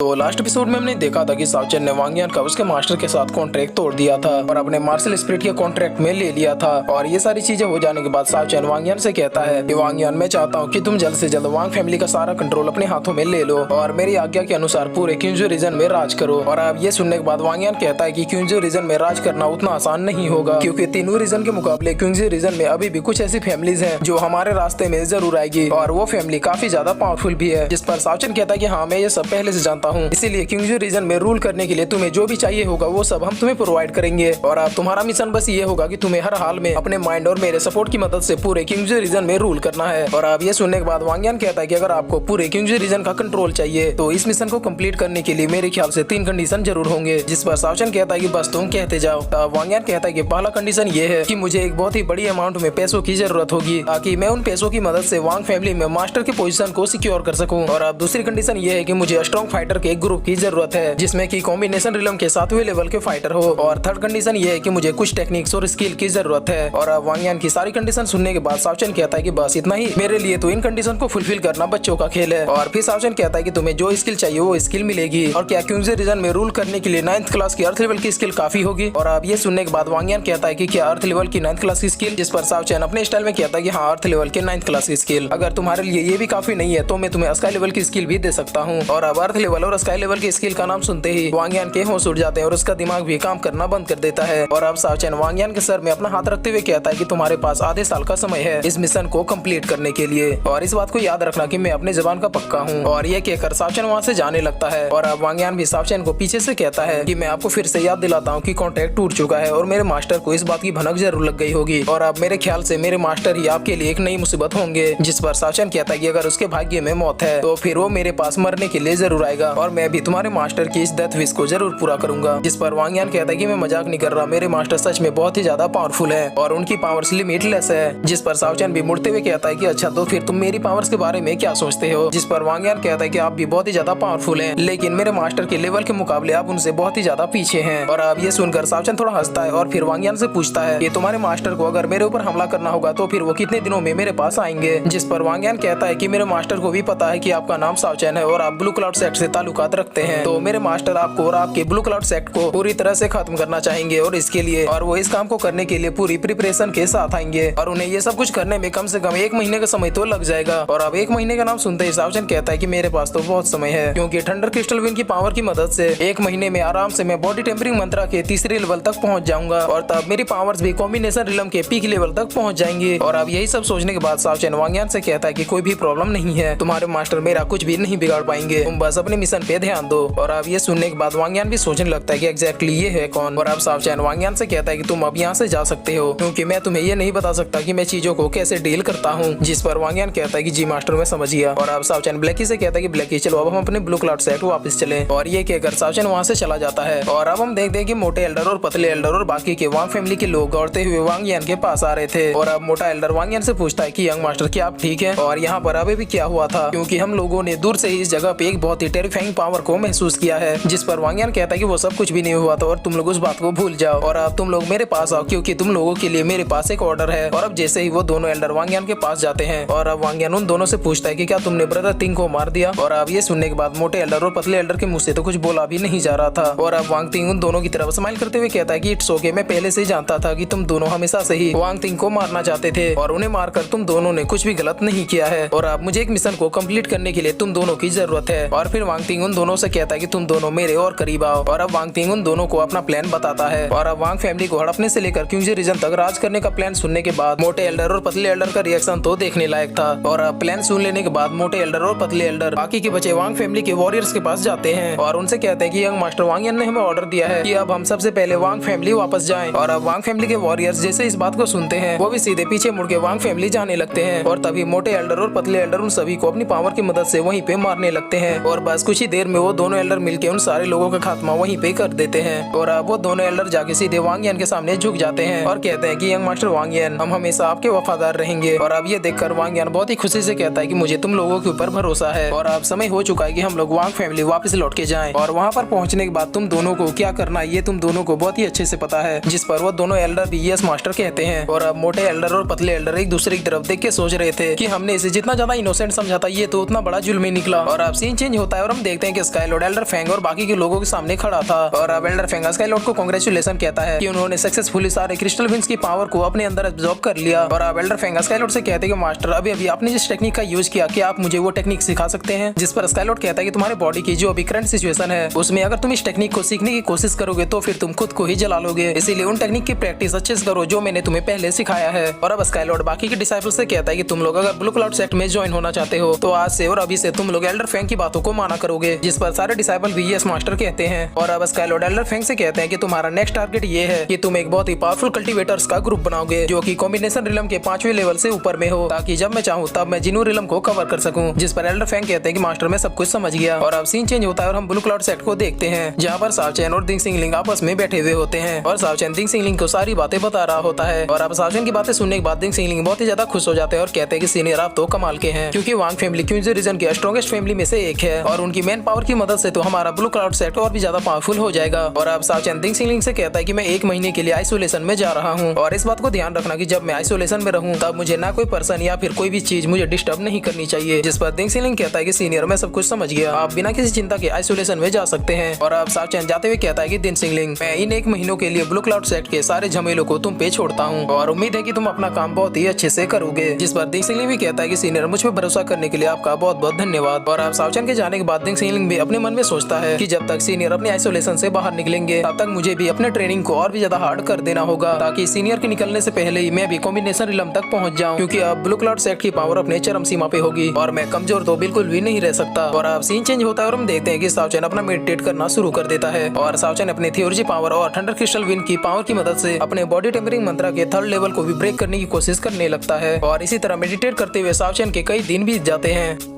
तो last episode में हमने देखा था कि साउचन ने वांग यान का उसके मास्टर के साथ कॉन्ट्रैक्ट तोड़ दिया था और अपने मार्शल स्पिरिट के कॉन्ट्रैक्ट में ले लिया था। और ये सारी चीजें हो जाने के बाद साउचन वांग यान से कहता है कि वांग यान, मैं चाहता हूँ कि तुम जल्द से जल्द वांग फैमिली का सारा कंट्रोल अपने हाथों में ले लो और मेरी आज्ञा के अनुसार पूरे क्यूंजो रीजन में राज करो। और अब ये सुनने के बाद वांग यान कहता है कि क्यूंजो रीजन में राज करना उतना आसान नहीं होगा, क्योंकि तीनों रीजन के मुकाबले क्यूंजो रीजन में अभी भी कुछ ऐसी फैमिलीज हैं जो हमारे रास्ते में जरूर आएगी और वो फैमिली काफी ज्यादा पावरफुल भी है। जिस पर साउचन कहता है कि हाँ, मैं ये सब पहले से जानता हूँ, इसीलिए क्यूंजो रीजन में रूल करने के लिए तुम्हें जो भी चाहिए होगा वो सब हम तुम्हें प्रोवाइड करेंगे। और अब तुम्हारा मिशन बस ये होगा कि तुम्हें हर हाल में अपने माइंड और मेरे सपोर्ट की मदद से पूरे क्यूंजो रीजन में रूल करना है। और अब ये सुनने के बाद वांग यान कहता है कि अगर आपको पूरे क्यूंजो रीजन का कंट्रोल चाहिए तो इस मिशन को कंप्लीट करने के लिए मेरे ख्याल से 3 कंडीशन जरूर होंगे। जिस पर साउचन कहता है कि बस तुम कहते जाओ। तब वांग यान कहता है कि पहला कंडीशन ये है कि मुझे एक बहुत ही बड़ी अमाउंट में पैसों की जरूरत होगी ताकि मैं उन पैसों की मदद से वांग फैमिली में मास्टर की पोजीशन को सिक्योर कर सकूं। और अब दूसरी कंडीशन ये है कि मुझे स्ट्रॉन्ग फाइटर के एक ग्रुप की जरूरत है जिसमें कि कॉम्बिनेशन रिलम के 7वें लेवल के फाइटर हो। और थर्ड कंडीशन ये है कि मुझे कुछ टेक्निक्स और स्किल की जरूरत है। और अब वांग यान की सारी कंडीशन सुनने के बाद साउचन कहता है कि बस इतना ही, मेरे लिए तो इन कंडीशन को फुलफिल करना बच्चों का खेल है। और फिर साउचन कहता है कि तुम्हें जो स्किल चाहिए वो स्किल मिलेगी। और क्या क्यूंजो रीजन में रूल करने के लिए 9th क्लास की अर्थ लेवल की स्किल काफी होगी। और अब ये सुनने के बाद वांग यान कहता है कि क्या अर्थ लेवल की 9th क्लास की स्किल। जिस पर साउचन अपने स्टाइल में कहता है कि हाँ, अर्थ लेवल के 9th क्लास की स्किल अगर तुम्हारे लिए ये भी काफी नहीं है तो मैं तुम्हें स्काई लेवल की स्किल भी दे सकता हूँ। और अब अर्थ लेवल और स्काई लेवल की स्किल का नाम सुनते ही वांग यान के होश उड़ जाते हैं और उसका दिमाग भी काम करना बंद कर देता है। और अब साउचन वांग यान के सर में अपना हाथ रखते हुए कहता है कि तुम्हारे पास आधे साल का समय है इस मिशन को कंप्लीट करने के लिए और इस बात को याद रखना कि मैं अपने जबान का पक्का हूँ। और ये कहकर साउचन वहाँ से जाने लगता है। और अब वांग यान भी साउचन को पीछे से कहता है कि मैं आपको फिर से याद दिलाता हूँ कि कॉन्ट्रैक्ट टूट चुका है और मेरे मास्टर को इस बात की भनक जरूर लग गई होगी और अब मेरे ख्याल से मेरे मास्टर ही आपके लिए एक नई मुसीबत होंगे। जिस पर साउचन कहता है कि अगर उसके भाग्य में मौत है तो फिर वो मेरे पास मरने के लिए जरूर आएगा और मैं भी तुम्हारे मास्टर की इस डेथ विश को जरूर पूरा करूंगा। जिस पर वांग यान कहता है कि मैं मजाक नहीं कर रहा, मेरे मास्टर सच में बहुत ही ज्यादा पावरफुल है और उनकी पावर्स लिमिटलेस है। जिस पर साउचन भी मुड़ते हुए कहता है कि अच्छा, तो फिर तुम मेरी पावर्स के बारे में क्या सोचते हो। जिस पर वांग यान कहता है कि आप भी बहुत ही ज्यादा पावरफुल हैं, लेकिन मेरे मास्टर के लेवल के मुकाबले आप उनसे बहुत ही ज्यादा पीछे हैं। और अब ये सुनकर साउचन थोड़ा हंसता है और फिर वांग यान से पूछता है कि तुम्हारे मास्टर को अगर मेरे ऊपर हमला करना होगा तो फिर वो कितने दिनों में मेरे पास आएंगे। जिस पर वांग यान कहता है कि मेरे मास्टर को भी पता है कि आपका नाम साउचन है और आप ब्लू क्लाउड सेक्ट से ताल्लुकात रखते हैं, तो मेरे मास्टर आपको और आपके ब्लू क्लाउड सेक्ट को पूरी तरह से खत्म करना चाहेंगे और इसके लिए और वो इस काम को करने के लिए पूरी प्रिपरेशन के साथ आएंगे और उन्हें ये सब कुछ करने में कम से कम 1 महीने का समय तो लग जाएगा। और अब 1 महीने का नाम सुनते ही साउचन कहता है कि मेरे पास तो बहुत समय है, क्योंकि थंडर क्रिस्टल विन की पावर की मदद से 1 महीने में आराम से मैं बॉडी टेम्परिंग मंत्रा के 3रे लेवल तक पहुंच जाऊंगा और तब मेरी पावर्स भी कॉम्बिनेशन रिलम के पीक लेवल तक पहुंच जाएंगे। और अब यही सब सोचने के बाद साउचन वांग यान से कहता है कि कोई भी प्रॉब्लम नहीं है, तुम्हारे मास्टर मेरा कुछ भी नहीं बिगाड़ पाएंगे, तुम बस अपने मिशन पे ध्यान दो। और अब ये सुनने के बाद वांग यान भी सोचने लगता है कि एग्जैक्टली ये है कौन। और अब साउचन वांग यान से कहता है कि तुम अब यहाँ से जा सकते हो, क्योंकि मैं तुम्हें ये नहीं बता सकता कि मैं चीजों को कैसे डील करता हूँ। जिस पर वांग यान कहता है कि जी मास्टर, मैं समझ गया। और अब साउचन ब्लैकी से कहता है कि ब्लैकी चलो अब हम अपने ब्लू क्लाउड सेट वापस चले। और ये कहकर साउचन वहाँ से चला जाता है। और अब हम देखते हैं कि मोटे एल्डर और पतले एल्डर और बाकी के वांग फैमिली के लोग दौड़ते हुए वांग यान के पास आ रहे थे। और अब मोटा एल्डर वांग यान से पूछता है कि यंग मास्टर, क्या आप ठीक हैं और यहाँ पर अभी भी क्या हुआ था, क्योंकि हम लोगों ने दूर से ही इस जगह पे एक बहुत ही टेरिफाइंग पावर को महसूस किया है। जिस पर वांग यान कहता है कि वो सब कुछ भी नहीं हुआ था और तुम लोग उस बात को भूल जाओ और अब तुम लोग मेरे पास आओ, क्योंकि तुम लोगों के लिए मेरे पास एक ऑर्डर है। और अब जैसे ही वो दोनों एल्डर वांग यान के पास जाते हैं और अब वांग यान उन दोनों से पूछता है कि क्या तुमने ब्रदर तिंग को मार दिया। और अब ये सुनने के बाद मोटे एल्डर और पतले एल्डर के मुंह से तो कुछ बोला भी नहीं जा रहा था। और अब वांग तिंग उन दोनों की तरफ स्माइल करते हुए कहता है कि इट्स ओके, मैं पहले से जानता था कि तुम दोनों हमेशा से ही वांग तिंग को मारना चाहते थे और उन्हें मारकर तुम दोनों ने कुछ भी गलत नहीं किया है। और अब मुझे एक मिशन को कंप्लीट करने के लिए तुम दोनों की जरूरत है। और फिर वांग तिंग उन दोनों से कहता है कि तुम दोनों मेरे और करीब आओ। और अब वांग तिंग उन दोनों को अपना प्लान बताता है। और अब वांग फैमिली को हड़पने से लेकर क्यूंजो रीजन तक राज करने का प्लान सुनने के बाद मोटे एल्डर और पतले एल्डर का रिएक्शन तो देखने लायक था। और अब प्लान सुन लेने के बाद मोटे एल्डर और पतले एल्डर बाकी के बचे वांग फैमिली के वॉरियर्स के पास जाते हैं और उनसे कहते हैं कि यंग मास्टर वांग यान ने हमें ऑर्डर दिया है कि अब हम सबसे पहले वांग फैमिली वापस जाएं। और अब वांग फैमिली के वॉरियर्स जैसे इस बात को सुनते हैं वो भी सीधे पीछे मुड़ के वांग फैमिली जाने लगते हैं। और तभी मोटे एल्डर और पतले एल्डर उन सभी को अपनी पावर की मदद से वहीं पे मारने लगते हैं। और बस कुछ ही देर में वो दोनों एल्डर मिलके उन सारे लोगों का खात्मा वहीं पे कर देते हैं। और अब वो दोनों एल्डर जाके सीधे वांग यान के सामने झुक जाते हैं और कहते हैं कि यंग मास्टर वांग यान, हम हमेशा आपके वफादार रहेंगे। और अब ये देखकर वांग यान बहुत ही खुशी से कहता है कि मुझे तुम लोगों के ऊपर भरोसा है और अब समय हो चुका है कि हम लोग वांग फैमिली वापस लौट के जाएं। और वहाँ पर पहुँचने के बाद तुम दोनों को क्या करना है ये तुम दोनों को बहुत ही अच्छे से पता है। जिस पर वो दोनों एल्डर भी यस मास्टर कहते हैं। और अब मोटे एल्डर और पतले एल्डर एक दूसरे की तरफ देख के सोच रहे थे कि हमने इसे जितना ज्यादा इनोसेंट समझा था ये तो उतना बड़ा जुल्म निकला। और अब सीन चेंज होता है और हम देखते देखते हैं कि स्काई लॉर्ड एल्डर फेंग और बाकी के लोगों के सामने खड़ा था और अब एल्डर फेंग स्काई लॉर्ड को कांग्रेचुलेशन कहता है कि उन्होंने सक्सेसफुली सारे क्रिस्टल विंग्स की पावर को अपने अंदर एब्जॉर्ब कर लिया। और अब एल्डर फेंग स्काई लॉर्ड से कहते हैं कि मास्टर अभी आपने जिस टेक्निक का यूज किया, क्या आप मुझे वो टेक्निक सिखा सकते हैं? जिस पर स्काई लॉर्ड कहता है कि तुम्हारे बॉडी की जो अभी करंट सिचुएशन है उसमें अगर तुम इस टेक्निक को सीखने की कोशिश करोगे तो फिर तुम खुद को ही जला लोगे, इसीलिए उन टेक्निक की प्रैक्टिस अच्छे से करो जो मैंने तुम्हें पहले सिखाया है। और अब स्काई लॉर्ड बाकी के डिसाइपल से कहता है कि तुम लोग अगर ब्लू क्लाउड सेक्ट में ज्वाइन होना चाहते हो तो आज से और अभी से तुम लोग एल्डर फेंग की बातों को माना करोगे। जिस पर सारे डिसाइपल भी यस मास्टर कहते हैं। और अब स्काई लॉर्ड एल्डर फेंग से कहते हैं कि तुम्हारा नेक्स्ट टारगेट ये है कि तुम एक बहुत ही पावरफुल कल्टीवेटर्स का ग्रुप बनाओगे जो कि कॉम्बिनेशन रिलम के 5वें लेवल से ऊपर में हो, ताकि जब मैं चाहूँ तब मैं जिनू रिलम को कवर कर सकूं। जिस पर एल्डर फेंग कहते हैं कि मास्टर मैं सब कुछ समझ गया। और अब सीन चेंज होता है और हम ब्लू क्लाउड सेक्ट को देखते हैं जहाँ पर सावचैन और दिंग सिंगलिंग आपस में बैठे हुए होते हैं और सावचैन दिंग सिंगलिंग को सारी बातें बता रहा होता है। और अब सावचैन की बातें सुनने के बाद दिंग सिंगलिंग बहुत ही ज्यादा खुश हो जाते हैं और कहते हैं कि सीनियर आप तो कमाल के हैं, क्योंकि वांग फैमिली क्यूंजी रीजन के स्ट्रॉन्गेस्ट फैमिली में से एक है और उनकी मैन पावर की मदद से तो हमारा ब्लू क्लाउड सेक्ट और भी ज्यादा पावरफुल हो जाएगा। और अब सावचैन दिंग सिंगलिंग से कहता है कि मैं 1 महीने के लिए आइसोलेशन में जा रहा हूँ और इस बात को ध्यान रखना कि जब मैं आइसोलेशन में रहूँ तब मुझे ना कोई पर्सन या फिर कोई भी चीज मुझे डिस्टर्ब नहीं करनी चाहिए। जिस पर दिंग सिंगलिंग कहता है कि सीनियर मैं सब कुछ समझ गया, आप बिना किसी चिंता के आइसोलेशन में जा सकते हैं। और अब सावचैन जाते हुए कहता है कि दिंग सिंगलिंग मैं इन 1 महीनों के लिए ब्लू क्लाउड सेक्ट के सारे झमेलों को तुम पे छोड़ता हूँ और उम्मीद है कि तुम अपना काम बहुत ही अच्छे से करोगे। जिस पर दिंग सिंगलिंग भी कहता है कि सीनियर मुझ पर भरोसा करने के लिए आपका बहुत बहुत धन्यवाद। और अब सावचैन के जाने के बाद दिंग सिंगलिंग भी अपने मन में सोचता है कि जब तक सीनियर अपने आइसोलेशन से बाहर निकलेंगे तब तक मुझे भी अपने ट्रेनिंग को और भी ज्यादा हार्ड कर देना होगा, ताकि सीनियर के निकलने से पहले ही मैं भी कॉम्बिनेशन रिलम तक पहुंच जाऊं, क्योंकि अब ब्लू क्लाउड सेक्ट की पावर अपने चरम सीमा पे होगी और मैं कमजोर तो बिल्कुल भी नहीं रह सकता। और अब सीन चेंज होता है और हम देखते हैं कि सावचैन अपना मेडिटेट करना शुरू कर देता है और सावचैन अपने थियोरजी पावर और थंडर क्रिस्टल विंड की पावर की मदद से अपने बॉडी टेम्परिंग मंत्रा के 3rd लेवल को भी ब्रेक करने की कोशिश करने लगता है। और इसी तरह मेडिटेट करते हुए सावचैन के कई दिन बीत जाते हैं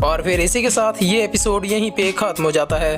और फिर इसी के साथ ये एपिसोड यहीं पे खत्म हो जाता है।